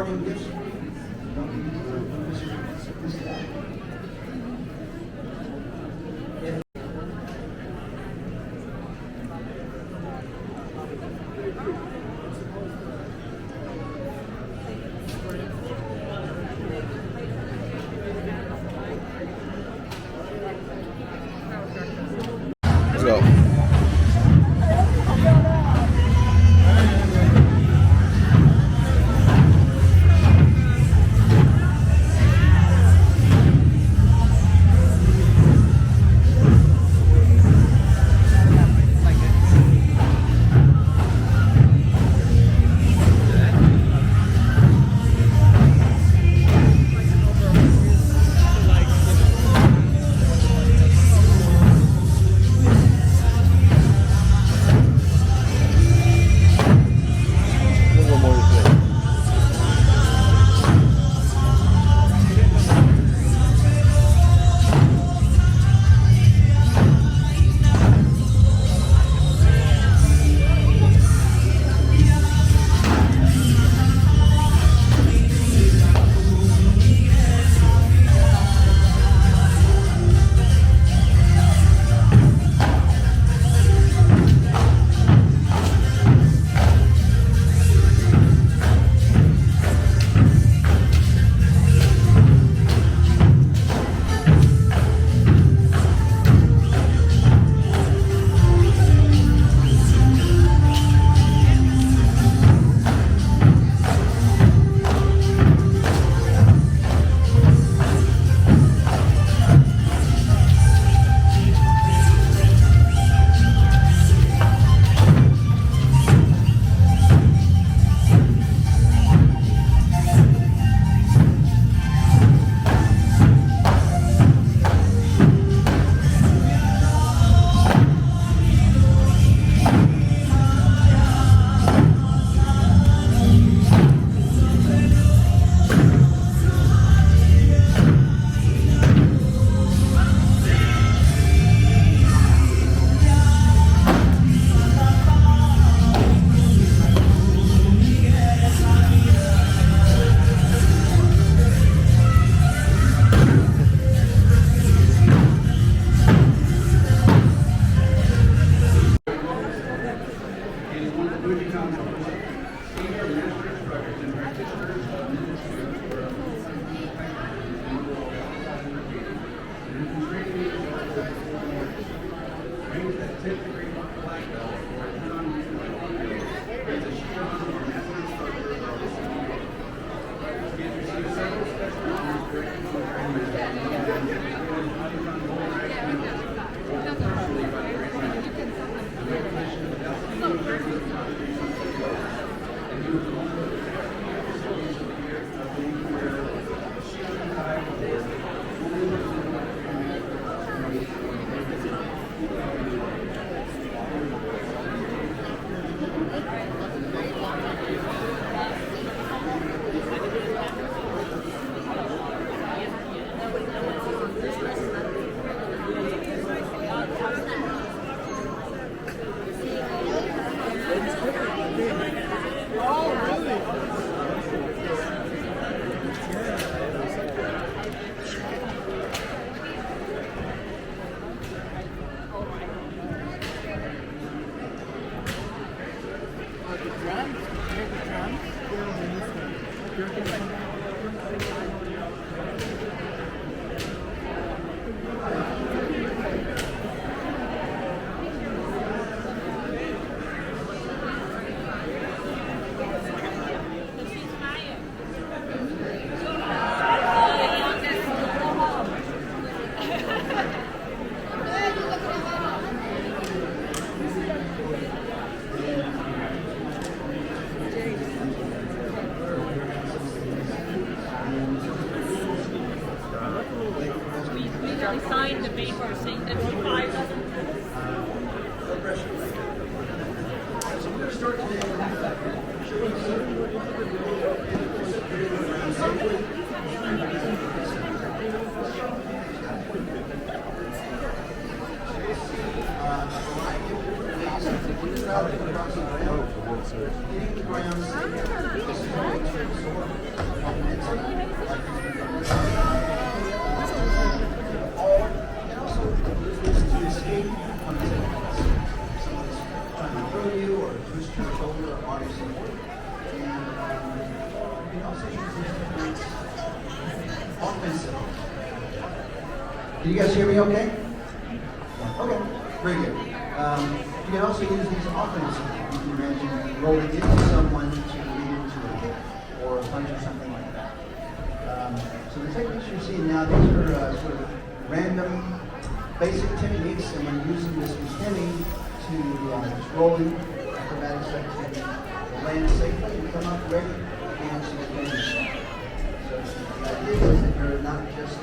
Let's go. Signed the paper saying that he buys us. Oh. Hitting the ground safely. This is a way to absorb momentum. And also use this to escape from someone's trying to throw you or twist your shoulder or arm support. And you can also use these techniques offensively. Do you guys hear me okay? Okay, very good. You can also use these offensively. You can imagine rolling into someone to lead into a kick or a punch or something like that. So the techniques you're seeing now, these are sort of random, basic techniques, and we're using this beginning to just rolling acrobatics activity, land safely and come up ready and to finish. So the idea is that you're not just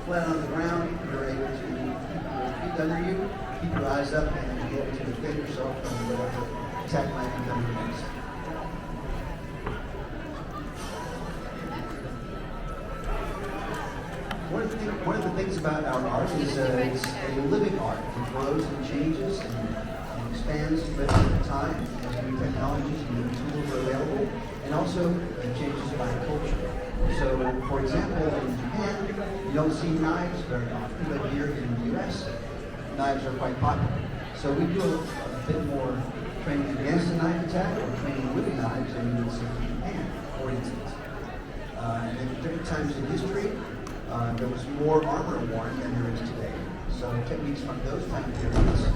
flat on the ground, you're able to keep your feet under you, keep your eyes up, and be able to defend yourself from whatever attack might be coming next. One of the things about our art is it's a living art. It grows and changes and expands with time as new technologies and new tools are available, and also it changes by culture. So, for example, in Japan, you don't see knives very often, but here in the U.S., knives are quite popular. So we do a bit more training against a knife attack or training with knives than you would see in Japan, for instance. And at different times in history, there was more armor worn than there is today. So techniques from those time periods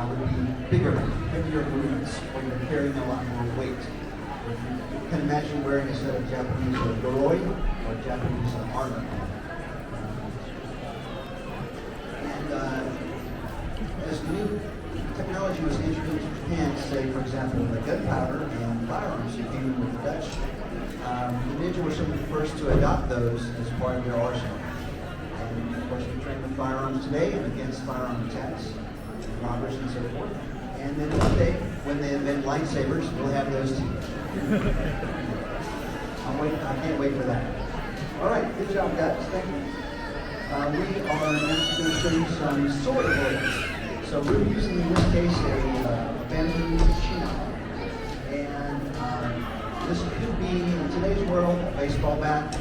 would be bigger, heavier movements where you're carrying a lot more weight. You can imagine wearing a set of Japanese yoroi or Japanese armor. And as new technology was introduced in Japan, say, for example, the gunpowder and firearms that came in with the Dutch, the ninja were some of the first to adopt those as part of their arsenal. And of course, we train with firearms today and against firearm attacks, robbers, and so forth. And then one day, when they invent lightsabers, we'll have those too. I can't wait for that. All right, good job, guys. Thank you. We are next going to show you some sword blades. So we're using, in this case, a bamboo chino. And this could be, in today's world, a baseball bat,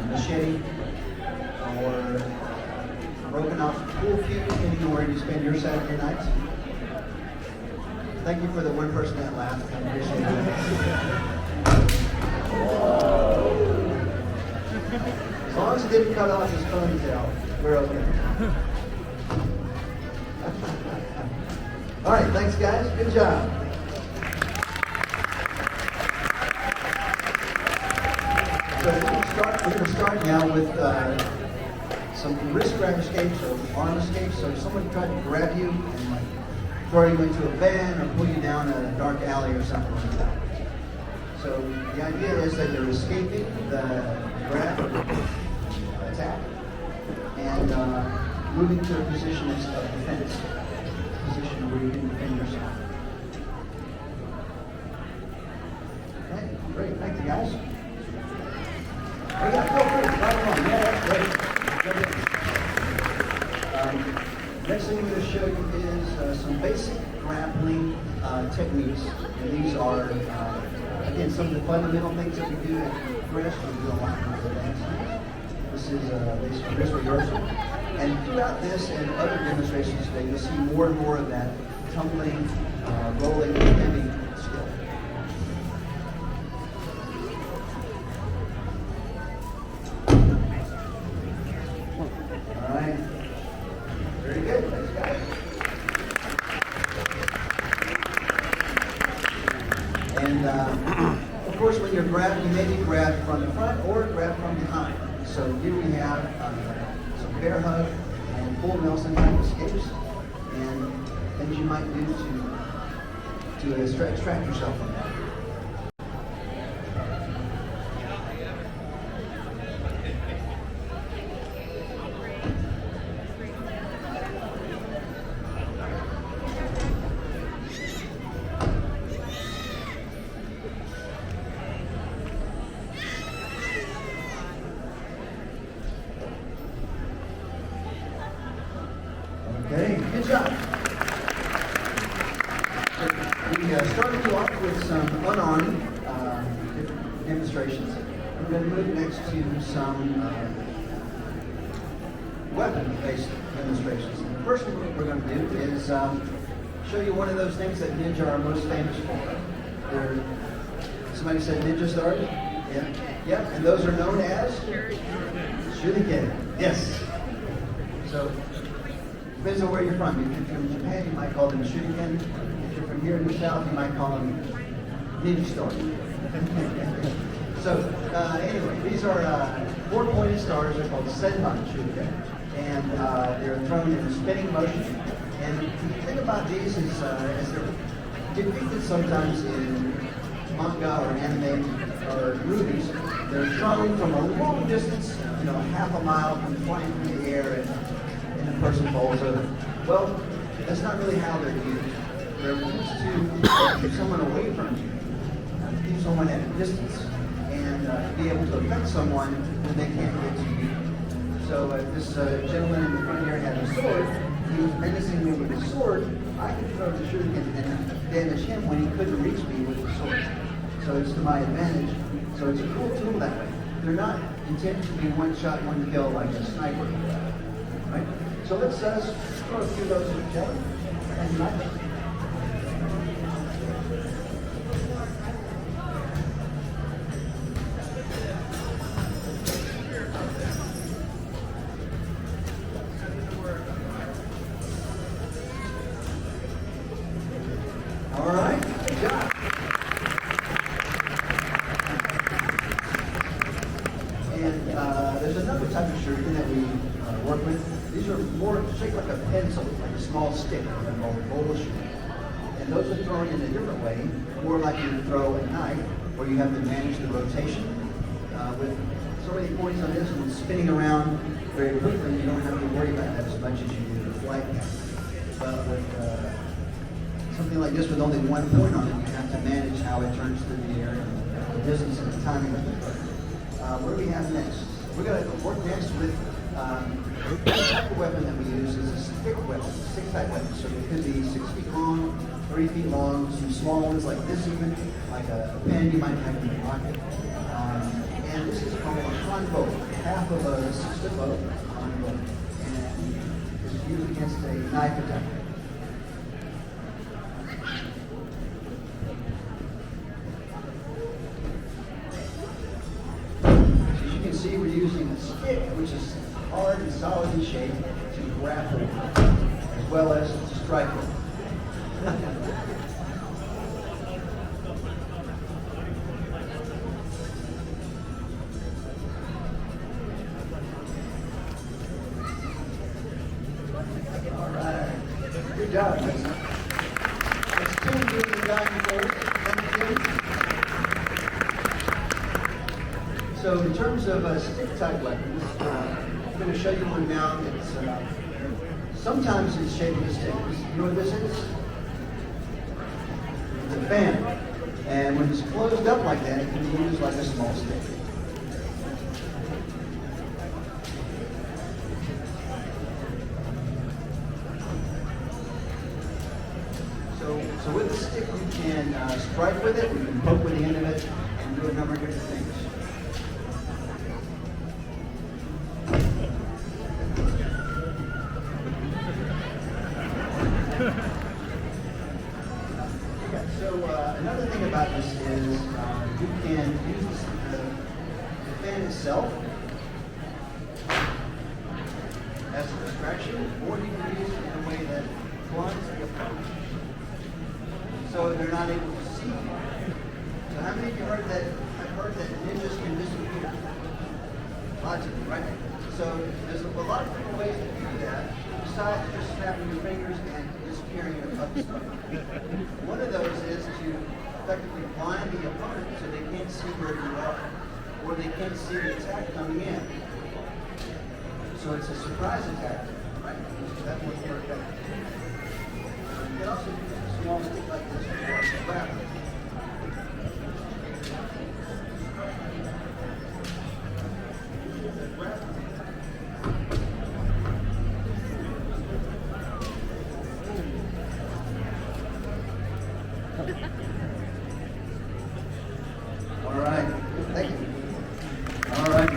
machete, or a broken off pool cue, depending on where you spend your Saturday nights. Thank you for the one person that laughed. I appreciate it. As long as it didn't cut off his ponytail, we're okay. All right, thanks guys. Good job. So we're going to start now with some wrist grab escapes or arm escapes. So if someone tried to grab you and throw you into a van or pull you down a dark alley or something like that. So the idea is that you're escaping the grab attack and moving to a position of defense, a position where you can defend yourself. Okay, great. Thank you, guys. Yeah, feel free. Right on. Yeah, that's great. Next thing I'm going to show you is some basic grappling techniques. And these are, again, some of the fundamental things that we do at Progress. We do a lot of advanced things. This is basic wrist reversal. And throughout this and other demonstrations today, you'll see more and more of that tumbling, rolling, heavy skill. All right. Very good. Thanks, guys. And of course, when you're grabbed, you may be grabbed from the front or grabbed from behind. So here we have some bear hug and full Nelson type escapes, and things you might do to extract yourself from that. Okay, good job. we started you off with some unarmed demonstrations. We're going to move next to some weapon-based demonstrations. And the first one we're going to do is show you one of those things that ninja are most famous for. Somebody said ninja stars? Yeah. Yeah, and those are known as shuriken. Yes. So, depends on where you're from. If you're from Japan, you might call them shuriken. If you're from here in the South, you might call them ninja stars. So, anyway, these are 4-pointed stars. They're called senban shuriken. And they're thrown in a spinning motion. And the thing about these is, as they're depicted sometimes in manga or anime or movies, they're thrown from a long distance, half a mile, from flying through the air, and the person falls over. Well, that's not really how they're used. They're used to keep someone away from you, keep someone at a distance, and be able to affect someone when they can't get to you. So this gentleman in the front here had a sword. He was menacing me with his sword. I could throw the shuriken and damage him when he couldn't reach me with the sword. So it's to my advantage. So it's a cool tool that way. They're not intended to be one shot, one kill like a sniper. Right? So let's throw a few of those at each other. And match. All right, good job. And there's another type of shuriken that we work with. These are more shaped like a pencil, like a small stick, called bowl shuriken. And those are thrown in a different way, more like you would throw a knife, where you have to manage the rotation. With so many points on this and spinning around very quickly, you don't have to worry about that as much as you do with a flight knife. But with something like this with only one point on it, you have to manage how it turns through the air and the distance and the timing of it. What do we have next? We're going to work next with the type of weapon that we use is a stick weapon, stick-type weapon. So it could be 6 feet long, 3 feet long, some small ones like this even, like a pen you might have in your pocket. And this is called a hanbo, half of a 6-foot bow, hanbo, and it's used against a knife attack. See, we're using a stick, which is hard and solid in shape, to grapple as well as to strike with. All right, good job. Let's tune the diving forward. Thank you. So in terms of stick-type weapons, I'm going to show you one now that's sometimes it's shaped as a stick. You know what this is? It's a fan. And when it's closed up like that, it can be used like a small stick. So with the stick, you can strike with it, you can poke with the end of it, and do a number of different things. Another thing about this is you can use the fan itself as a distraction, or you can use it in a way that blinds the opponent, so they're not able to see you. So how many of you have heard that ninjas can disappear? Lots of you, right? So there's a lot of different ways to do that, besides just snapping your fingers and disappearing in a puppy stuff. One of those is to effectively blind the opponent so they can't see where you are, or they can't see the attack coming in. So it's a surprise attack, right? So that one's more effective. You can also use a small stick like this for grab. All right. Thank you. All right.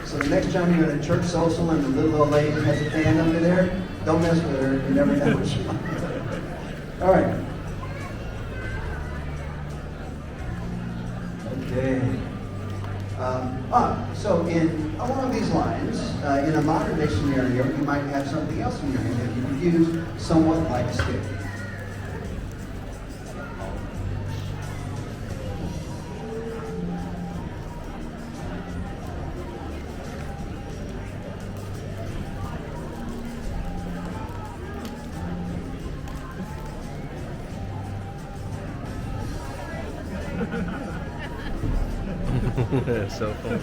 So the next time you're at a church social and the little old lady has a fan under there, don't mess with her. You never know what she might do. All right. Okay. So along these lines, in a modern day scenario, you might have something else in your hand that you would use somewhat like a stick. That's so funny.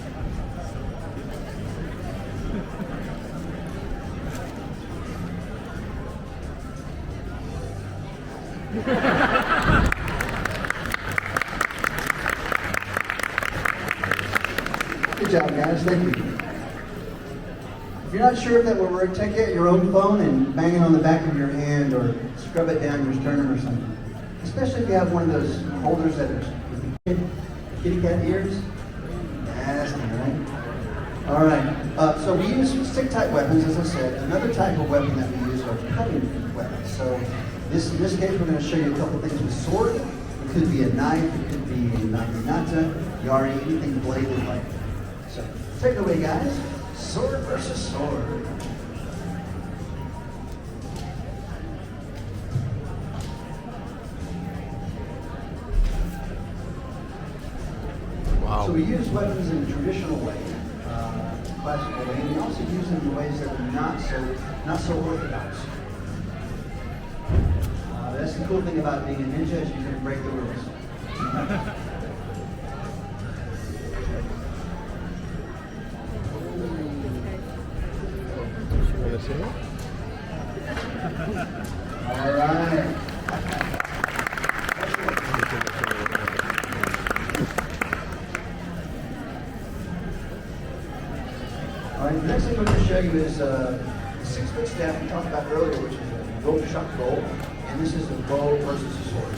Good job, guys. Thank you. If you're not sure if that will work, take out your own phone and bang it on the back of your hand or scrub it down your sternum or something. Especially if you have one of those holders that are with kitty cat ears. That's not right. All right. So we use stick-type weapons, as I said. Another type of weapon that we use are cutting weapons. So in this case, we're going to show you a couple things with sword. It could be a knife. It could be a naginata, yari, anything bladed like that. So take it away, guys. Sword versus sword. Wow. So we use weapons in a traditional way, classical way, and we also use them in ways that are not so orthodox. That's the cool thing about being a ninja, is you can break the rules. Wanna see it? All right. All right, the next thing we're going to show you is the 6-foot staff we talked about earlier, which is a rope shot bow, and this is a bow versus a sword.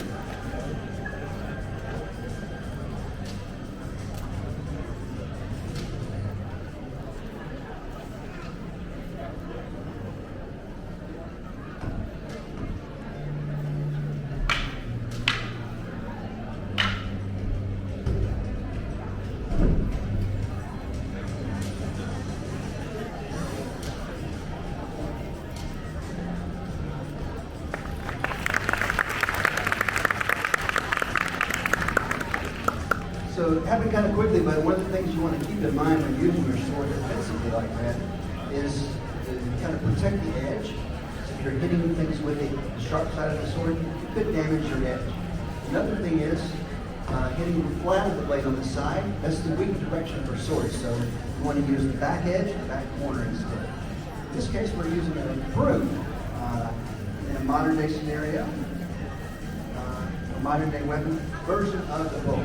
So it happened kind of quickly, but one of the things you want to keep in mind when using your sword defensively like that is to kind of protect the edge. So if you're hitting things with the sharp side of the sword, you could damage your edge. Another thing is hitting the flat of the blade on the side. That's the weak direction for swords. So you want to use the back edge, the back corner instead. In this case, we're using a broom in a modern day scenario, a modern day weapon version of the bow.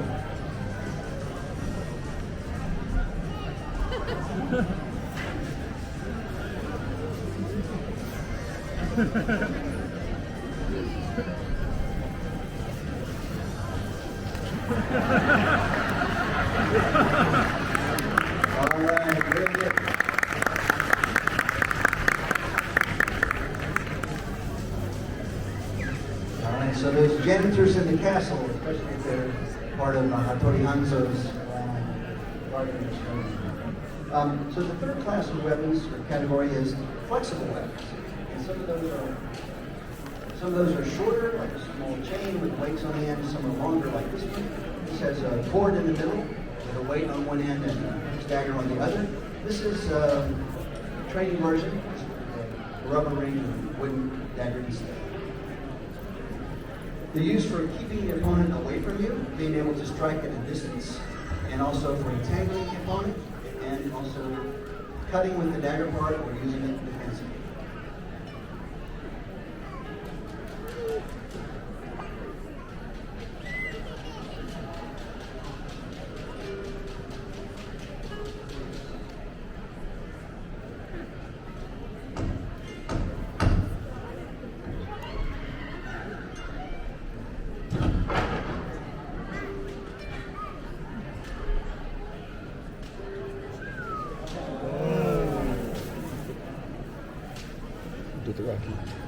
All right, very good. All right, so those janitors in the castle, especially if they're part of Hattori Hanzo's garden. So the third class of weapons or category is flexible weapons, and some of those are shorter, like a small chain with weights on the end. Some are longer, like this one. This has a cord in the middle with a weight on one end and a dagger on the other. This is a training version, a rubber ring or wooden dagger instead. They're used for keeping the opponent away from you, being able to strike at a distance, and also for entangling the opponent, and also cutting with the dagger part or using it defensively. Dothraki.